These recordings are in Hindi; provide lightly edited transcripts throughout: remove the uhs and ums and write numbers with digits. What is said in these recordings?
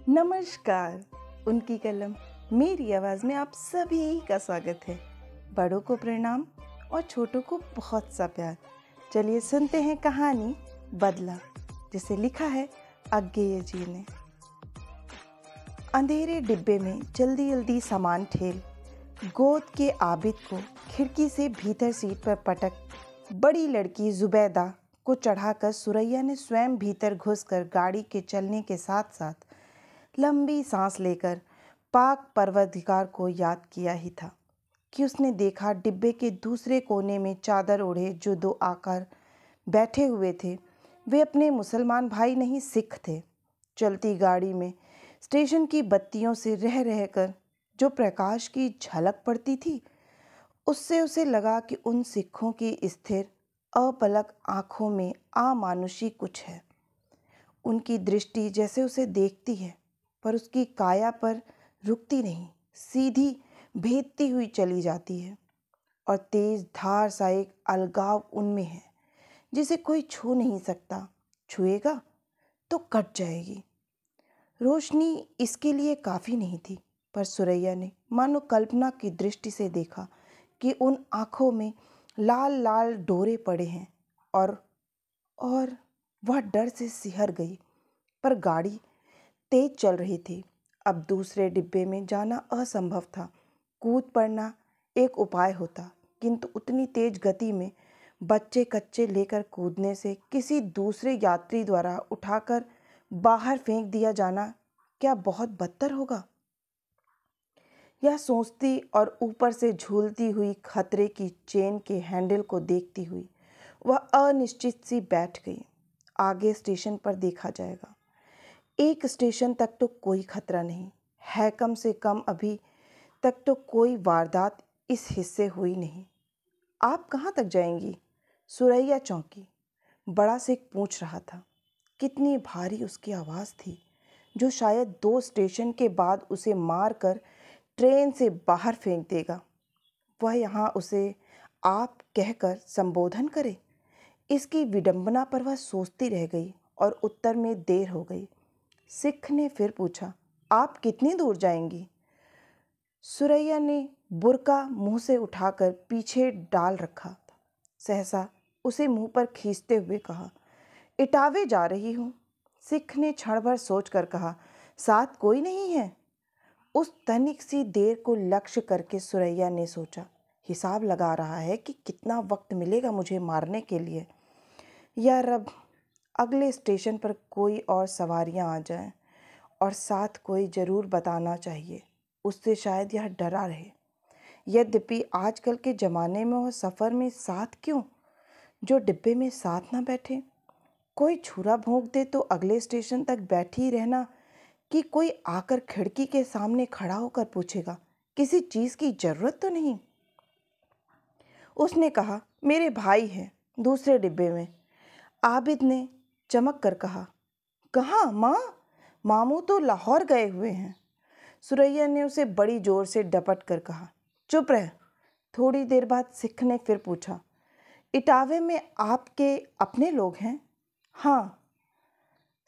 नमस्कार। उनकी कलम मेरी आवाज़ में आप सभी का स्वागत है। बड़ों को प्रणाम और छोटों को बहुत सा प्यार। चलिए सुनते हैं कहानी बदला, जिसे लिखा है अज्ञेय जी ने। अंधेरे डिब्बे में जल्दी जल्दी सामान ठेल गोद के आबिद को खिड़की से भीतर सीट पर पटक बड़ी लड़की जुबैदा को चढ़ाकर सुरैया ने स्वयं भीतर घुसकर गाड़ी के चलने के साथ साथ लंबी सांस लेकर पाक परवरदिगार को याद किया ही था कि उसने देखा डिब्बे के दूसरे कोने में चादर ओढ़े जो दो आकर बैठे हुए थे। वे अपने मुसलमान भाई नहीं, सिख थे। चलती गाड़ी में स्टेशन की बत्तियों से रह रहकर जो प्रकाश की झलक पड़ती थी, उससे उसे लगा कि उन सिखों की स्थिर अपलक आंखों में अमानुषी कुछ है। उनकी दृष्टि जैसे उसे देखती है, पर उसकी काया पर रुकती नहीं, सीधी भेदती हुई चली जाती है। और तेज धार सा एक अलगाव उनमें है जिसे कोई छू नहीं सकता। छुएगा तो कट जाएगी। रोशनी इसके लिए काफ़ी नहीं थी, पर सुरैया ने मानो कल्पना की दृष्टि से देखा कि उन आँखों में लाल लाल डोरे पड़े हैं और वह डर से सिहर गई। पर गाड़ी तेज चल रही थी। अब दूसरे डिब्बे में जाना असंभव था। कूद पड़ना एक उपाय होता, किंतु उतनी तेज गति में बच्चे कच्चे लेकर कूदने से किसी दूसरे यात्री द्वारा उठाकर बाहर फेंक दिया जाना क्या बहुत बदतर होगा? यह सोचती और ऊपर से झूलती हुई खतरे की चेन के हैंडल को देखती हुई वह अनिश्चित सी बैठ गई। आगे स्टेशन पर देखा जाएगा। एक स्टेशन तक तो कोई खतरा नहीं है, कम से कम अभी तक तो कोई वारदात इस हिस्से हुई नहीं। आप कहाँ तक जाएंगी? सुरैया चौंकी। बड़ा सिख पूछ रहा था। कितनी भारी उसकी आवाज़ थी, जो शायद 2 स्टेशन के बाद उसे मार कर ट्रेन से बाहर फेंक देगा। वह यहाँ उसे आप कहकर संबोधन करे। इसकी विडंबना पर वह सोचती रह गई और उत्तर में देर हो गई। सिख ने फिर पूछा, आप कितनी दूर जाएंगी? सुरैया ने बुर्का मुंह से उठाकर पीछे डाल रखा था। सहसा उसे मुंह पर खींचते हुए कहा, इटावे जा रही हूँ। सिख ने क्षण भर सोचकर कहा, साथ कोई नहीं है? उस तनिक सी देर को लक्ष्य करके सुरैया ने सोचा, हिसाब लगा रहा है कि कितना वक्त मिलेगा मुझे मारने के लिए। या रब, अगले स्टेशन पर कोई और सवारियां आ जाएं और साथ कोई ज़रूर बताना चाहिए, उससे शायद यह डरा रहे। यद्यपि आजकल के ज़माने में वह सफ़र में साथ क्यों, जो डिब्बे में साथ ना बैठे। कोई छुरा भोंक दे तो अगले स्टेशन तक बैठी ही रहना, कि कोई आकर खिड़की के सामने खड़ा होकर पूछेगा, किसी चीज़ की ज़रूरत तो नहीं? उसने कहा, मेरे भाई हैं दूसरे डिब्बे में। आबिद ने चमक कर कहा, कहाँ माँ? मामू तो लाहौर गए हुए हैं। सुरैया ने उसे बड़ी जोर से डपट कर कहा, चुप रह। थोड़ी देर बाद सिख ने फिर पूछा, इटावे में आपके अपने लोग हैं? हाँ।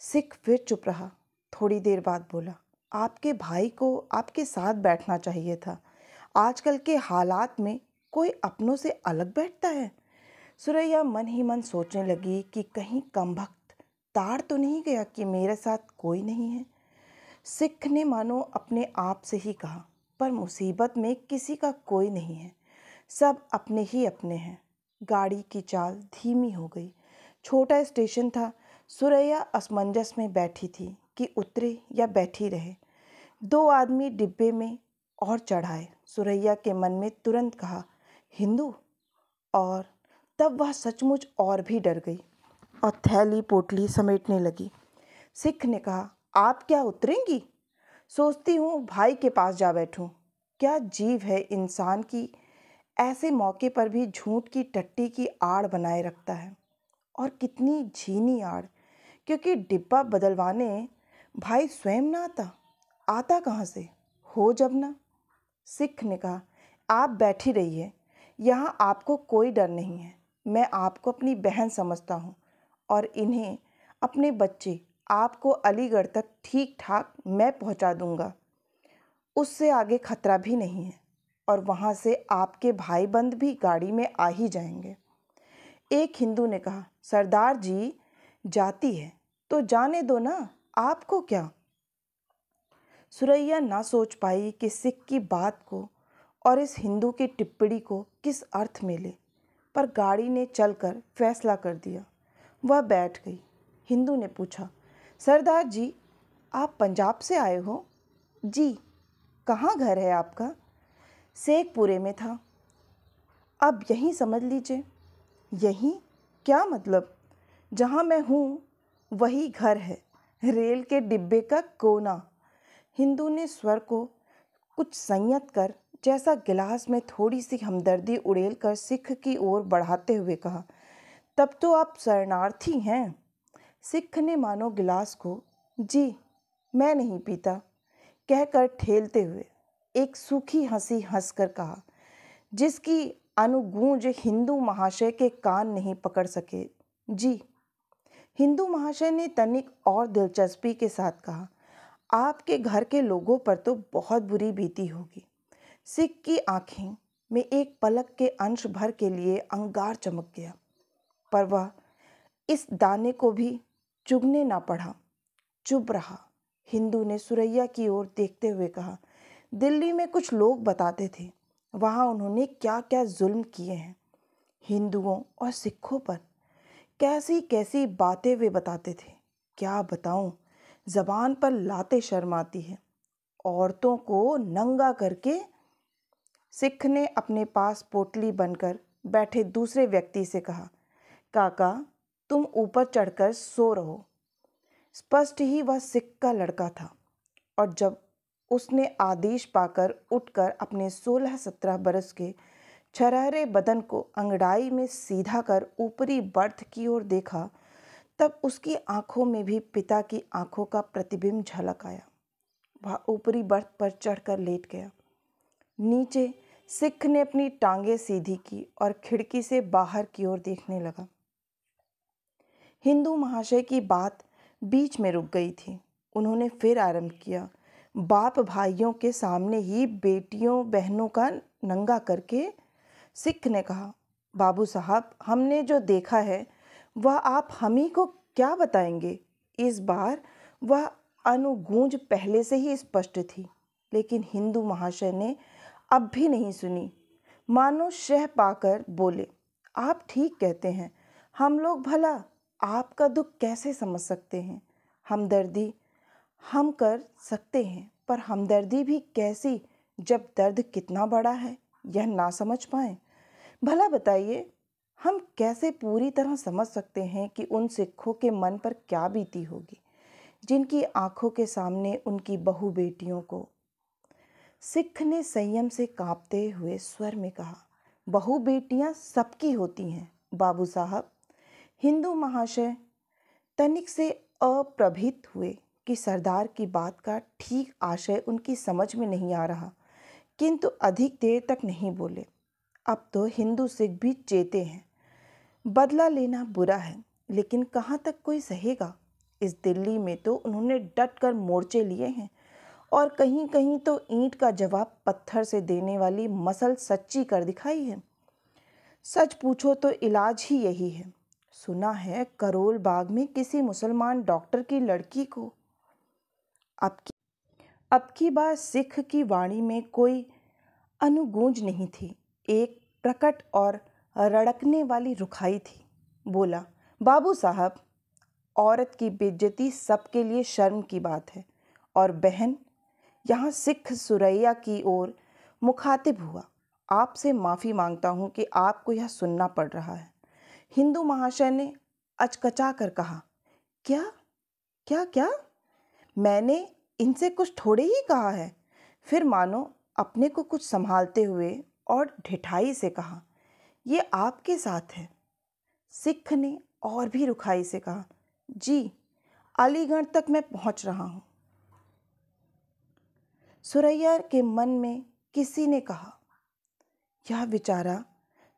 सिख फिर चुप रहा। थोड़ी देर बाद बोला, आपके भाई को आपके साथ बैठना चाहिए था। आजकल के हालात में कोई अपनों से अलग बैठता है। सुरैया मन ही मन सोचने लगी कि कहीं कमबख्त ताड़ तो नहीं गया कि मेरे साथ कोई नहीं है। सिख ने मानो अपने आप से ही कहा, पर मुसीबत में किसी का कोई नहीं है, सब अपने ही अपने हैं। गाड़ी की चाल धीमी हो गई। छोटा स्टेशन था। सुरैया असमंजस में बैठी थी कि उतरे या बैठी रहे। 2 आदमी डिब्बे में और चढ़ाए। सुरैया के मन में तुरंत कहा, हिंदू। और तब वह सचमुच और भी डर गई और थैली पोटली समेटने लगी। सिख ने कहा, आप क्या उतरेंगी? सोचती हूँ भाई के पास जा बैठूं। क्या जीव है इंसान की, ऐसे मौके पर भी झूठ की टट्टी की आड़ बनाए रखता है। और कितनी झीनी आड़, क्योंकि डिब्बा बदलवाने भाई स्वयं ना आता कहाँ से हो जब ना। सिख ने कहा, आप बैठी रहिए, यहाँ आपको कोई डर नहीं है। मैं आपको अपनी बहन समझता हूँ और इन्हें अपने बच्चे आपको अलीगढ़ तक ठीक ठाक मैं पहुंचा दूंगा। उससे आगे खतरा भी नहीं है और वहां से आपके भाई बंद भी गाड़ी में आ ही जाएंगे। एक हिंदू ने कहा, सरदार जी जाती है तो जाने दो ना, आपको क्या। सुरैया ना सोच पाई कि सिख की बात को और इस हिंदू की टिप्पणी को किस अर्थ में ले, पर गाड़ी ने चलकर फैसला कर दिया। वह बैठ गई। हिंदू ने पूछा, सरदार जी आप पंजाब से आए हो? जी। कहाँ घर है आपका? शेखपुरे में था। अब यहीं समझ लीजिए। यहीं? क्या मतलब? जहाँ मैं हूँ वही घर है, रेल के डिब्बे का कोना। हिंदू ने स्वर को कुछ संयत कर, जैसा गिलास में थोड़ी सी हमदर्दी उड़ेल कर सिख की ओर बढ़ाते हुए कहा, तब तो आप शरणार्थी हैं। सिख ने मानो गिलास को जी मैं नहीं पीता कहकर ठेलते हुए एक सूखी हंसी हंसकर कहा, जिसकी अनुगूंज हिंदू महाशय के कान नहीं पकड़ सके। जी। हिंदू महाशय ने तनिक और दिलचस्पी के साथ कहा, आपके घर के लोगों पर तो बहुत बुरी बीती होगी। सिख की आंखें में एक पलक के अंश भर के लिए अंगार चमक गया, पर वह इस दाने को भी चुगने ना पड़ा, चुप रहा। हिंदू ने सुरैया की ओर देखते हुए कहा, दिल्ली में कुछ लोग बताते थे वहाँ उन्होंने क्या क्या जुल्म किए हैं हिंदुओं और सिखों पर। कैसी कैसी बातें वे बताते थे, क्या बताऊं, जबान पर लाते शर्म आती है। औरतों को नंगा करके। सिख ने अपने पास पोटली बनकर बैठे दूसरे व्यक्ति से कहा, काका तुम ऊपर चढ़कर सो रहो। स्पष्ट ही वह सिख का लड़का था, और जब उसने आदेश पाकर उठकर अपने 16-17 बरस के छरहरे बदन को अंगड़ाई में सीधा कर ऊपरी बर्थ की ओर देखा, तब उसकी आंखों में भी पिता की आंखों का प्रतिबिंब झलक आया। वह ऊपरी बर्थ पर चढ़कर लेट गया। नीचे सिख ने अपनी टांगें सीधी की और खिड़की से बाहर की ओर देखने लगा। हिंदू महाशय की बात बीच में रुक गई थी। उन्होंने फिर आरंभ किया, बाप भाइयों के सामने ही बेटियों बहनों का नंगा करके। सिख ने कहा, बाबू साहब हमने जो देखा है वह आप हम ही को क्या बताएंगे। इस बार वह अनुगूंज पहले से ही स्पष्ट थी, लेकिन हिंदू महाशय ने अब भी नहीं सुनी। मानो शह पाकर बोले, आप ठीक कहते हैं, हम लोग भला आपका दुख कैसे समझ सकते हैं। हमदर्दी हम कर सकते हैं, पर हमदर्दी भी कैसी जब दर्द कितना बड़ा है यह ना समझ पाए। भला बताइए, हम कैसे पूरी तरह समझ सकते हैं कि उन सिखों के मन पर क्या बीती होगी जिनकी आंखों के सामने उनकी बहू बेटियों को। सिख ने संयम से कांपते हुए स्वर में कहा, बहू बेटियां सबकी होती हैं बाबू साहब। हिंदू महाशय तनिक से अप्रभित हुए कि सरदार की बात का ठीक आशय उनकी समझ में नहीं आ रहा, किंतु अधिक देर तक नहीं बोले। अब तो हिंदू सिख भी चेते हैं। बदला लेना बुरा है, लेकिन कहाँ तक कोई सहेगा। इस दिल्ली में तो उन्होंने डट कर मोर्चे लिए हैं, और कहीं कहीं तो ईंट का जवाब पत्थर से देने वाली मसल सच्ची कर दिखाई है। सच पूछो तो इलाज ही यही है। सुना है करोल बाग में किसी मुसलमान डॉक्टर की लड़की को। अब की बार सिख की वाणी में कोई अनुगूंज नहीं थी, एक प्रकट और रड़कने वाली रुखाई थी। बोला, बाबू साहब औरत की बेइज्जती सबके लिए शर्म की बात है। और बहन, यहाँ सिख सुरैया की ओर मुखातिब हुआ, आपसे माफ़ी मांगता हूँ कि आपको यह सुनना पड़ रहा है। हिंदू महाशय ने अचकचा कर कहा, क्या क्या क्या? मैंने इनसे कुछ थोड़े ही कहा है। फिर मानो अपने को कुछ संभालते हुए और ढिठाई से कहा, ये आपके साथ है। सिख ने और भी रुखाई से कहा, जी अलीगढ़ तक मैं पहुंच रहा हूं। सुरैया के मन में किसी ने कहा, यह बेचारा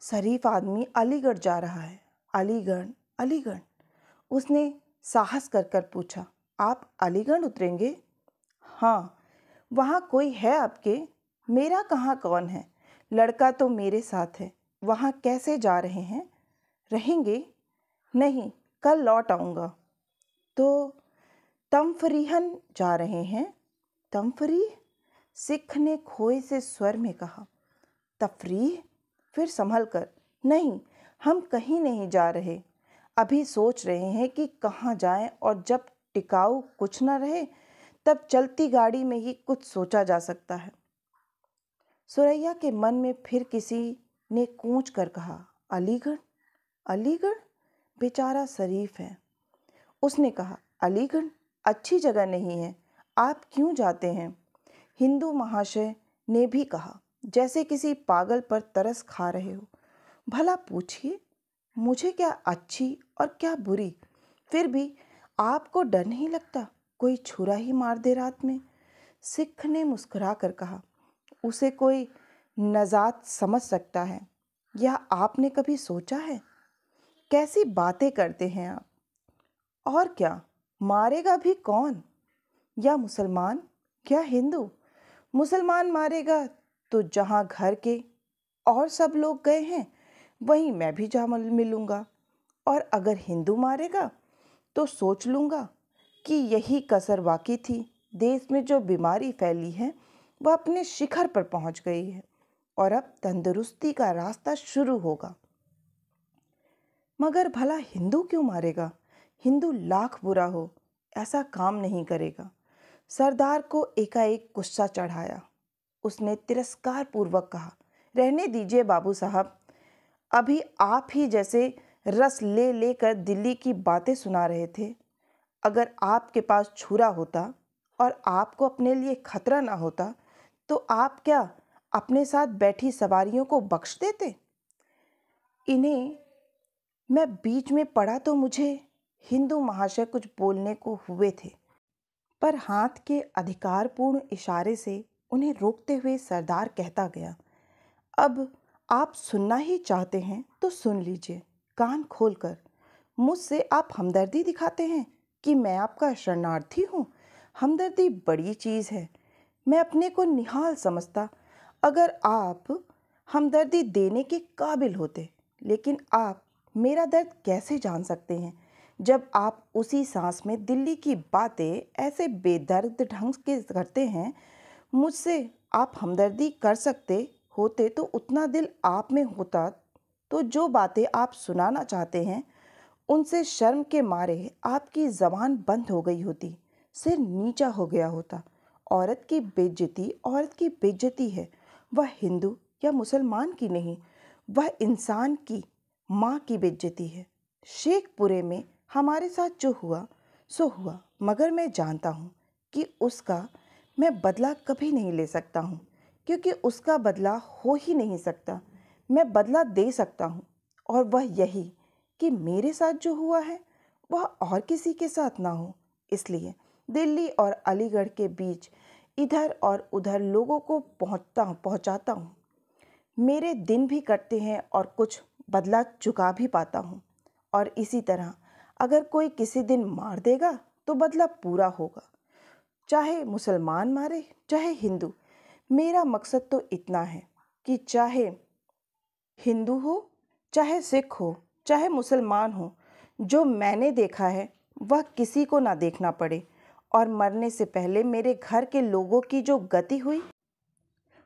शरीफ आदमी अलीगढ़ जा रहा है। अलीगढ़ अलीगढ़। उसने साहस कर कर पूछा, आप अलीगढ़ उतरेंगे? हाँ। वहाँ कोई है आपके? मेरा कहाँ कौन है, लड़का तो मेरे साथ है। वहाँ कैसे जा रहे हैं? रहेंगे? नहीं, कल लौट आऊँगा। तो तमफरीहन जा रहे हैं? तमफरीह? सिख ने खोए से स्वर में कहा। तफरीह? फिर संभल कर, नहीं, हम कहीं नहीं जा रहे। अभी सोच रहे हैं कि कहाँ जाएं, और जब टिकाऊ कुछ न रहे तब चलती गाड़ी में ही कुछ सोचा जा सकता है। सुरैया के मन में फिर किसी ने कूच कर कहा, अलीगढ़? अलीगढ़? बेचारा शरीफ है। उसने कहा, अलीगढ़ अच्छी जगह नहीं है, आप क्यों जाते हैं? हिंदू महाशय ने भी कहा, जैसे किसी पागल पर तरस खा रहे हो। भला पूछिए, मुझे क्या अच्छी और क्या बुरी? फिर भी आपको डर नहीं लगता कोई छुरा ही मार दे रात में? सिख ने मुस्कुरा कर कहा, उसे कोई नजात समझ सकता है, या आपने कभी सोचा है? कैसी बातें करते हैं आप? और क्या, मारेगा भी कौन? या मुसलमान, क्या हिंदू? मुसलमान मारेगा तो जहाँ घर के और सब लोग गए हैं वहीं मैं भी जा मिलूंगा, और अगर हिंदू मारेगा तो सोच लूँगा कि यही कसर बाकी थी। देश में जो बीमारी फैली है वह अपने शिखर पर पहुंच गई है, और अब तंदुरुस्ती का रास्ता शुरू होगा। मगर भला हिंदू क्यों मारेगा? हिंदू लाख बुरा हो, ऐसा काम नहीं करेगा। सरदार को एकाएक गुस्सा चढ़ाया। उसने तिरस्कार पूर्वक कहा, रहने दीजिए बाबू साहब, अभी आप ही जैसे रस ले लेकर दिल्ली की बातें सुना रहे थे। अगर आपके पास छुरा होता और आपको अपने लिए खतरा ना होता तो आप क्या अपने साथ बैठी सवारियों को बख्श देते? इन्हें मैं बीच में पड़ा तो मुझे हिंदू महाशय कुछ बोलने को हुए थे, पर हाथ के अधिकारपूर्ण इशारे से उन्हें रोकते हुए सरदार कहता गया, अब आप सुनना ही चाहते हैं तो सुन लीजिए कान खोलकर। मुझसे आप हमदर्दी दिखाते हैं कि मैं आपका शरणार्थी हूँ। हमदर्दी बड़ी चीज़ है, मैं अपने को निहाल समझता अगर आप हमदर्दी देने के काबिल होते। लेकिन आप मेरा दर्द कैसे जान सकते हैं जब आप उसी सांस में दिल्ली की बातें ऐसे बेदर्द ढंग के करते हैं? मुझसे आप हमदर्दी कर सकते होते तो उतना दिल आप में होता तो जो बातें आप सुनाना चाहते हैं उनसे शर्म के मारे आपकी ज़बान बंद हो गई होती, सिर नीचा हो गया होता। औरत की बेइज्जती है, वह हिंदू या मुसलमान की नहीं, वह इंसान की माँ की बेइज्जती है। शेखपुरे में हमारे साथ जो हुआ सो हुआ, मगर मैं जानता हूँ कि उसका मैं बदला कभी नहीं ले सकता हूँ, क्योंकि उसका बदला हो ही नहीं सकता। मैं बदला दे सकता हूँ, और वह यही कि मेरे साथ जो हुआ है वह और किसी के साथ ना हो। इसलिए दिल्ली और अलीगढ़ के बीच इधर और उधर लोगों को पहुंचाता हूँ। मेरे दिन भी कटते हैं और कुछ बदला चुका भी पाता हूँ। और इसी तरह अगर कोई किसी दिन मार देगा तो बदला पूरा होगा, चाहे मुसलमान मारे चाहे हिंदू। मेरा मकसद तो इतना है कि चाहे हिंदू हो, चाहे सिख हो, चाहे मुसलमान हो, जो मैंने देखा है वह किसी को ना देखना पड़े, और मरने से पहले मेरे घर के लोगों की जो गति हुई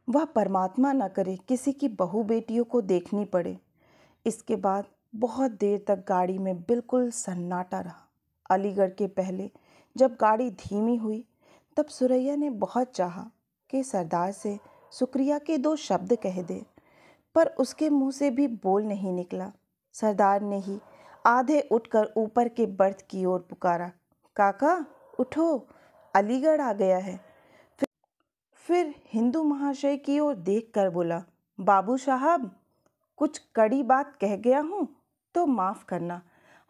वह परमात्मा न करे किसी की बहू बेटियों को देखनी पड़े। इसके बाद बहुत देर तक गाड़ी में बिल्कुल सन्नाटा रहा। अलीगढ़ के पहले जब गाड़ी धीमी हुई तब सुरैया ने बहुत चाहा कि सरदार से शुक्रिया के दो शब्द कह दे, पर उसके मुंह से भी बोल नहीं निकला। सरदार ने ही आधे उठकर ऊपर के बर्थ की ओर पुकारा, काका उठो, अलीगढ़ आ गया है। फिर हिंदू महाशय की ओर देखकर बोला, बाबू साहब, कुछ कड़ी बात कह गया हूँ तो माफ़ करना,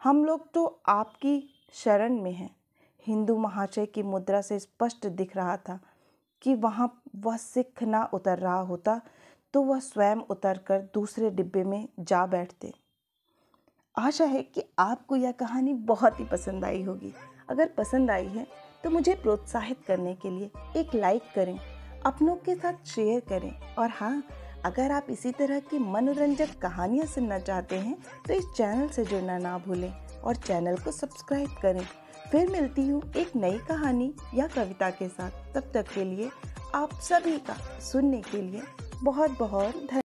हम लोग तो आपकी शरण में हैं। हिंदू महाशय की मुद्रा से स्पष्ट दिख रहा था कि वहाँ वह सिख ना उतर रहा होता तो वह स्वयं उतरकर दूसरे डिब्बे में जा बैठते। आशा है कि आपको यह कहानी बहुत ही पसंद आई होगी। अगर पसंद आई है तो मुझे प्रोत्साहित करने के लिए एक लाइक करें, अपनों के साथ शेयर करें और हाँ, अगर आप इसी तरह की मनोरंजक कहानियाँ सुनना चाहते हैं तो इस चैनल से जुड़ना ना भूलें और चैनल को सब्सक्राइब करें। फिर मिलती हूँ एक नई कहानी या कविता के साथ। तब तक के लिए आप सभी का सुनने के लिए बहुत बहुत धन्यवाद।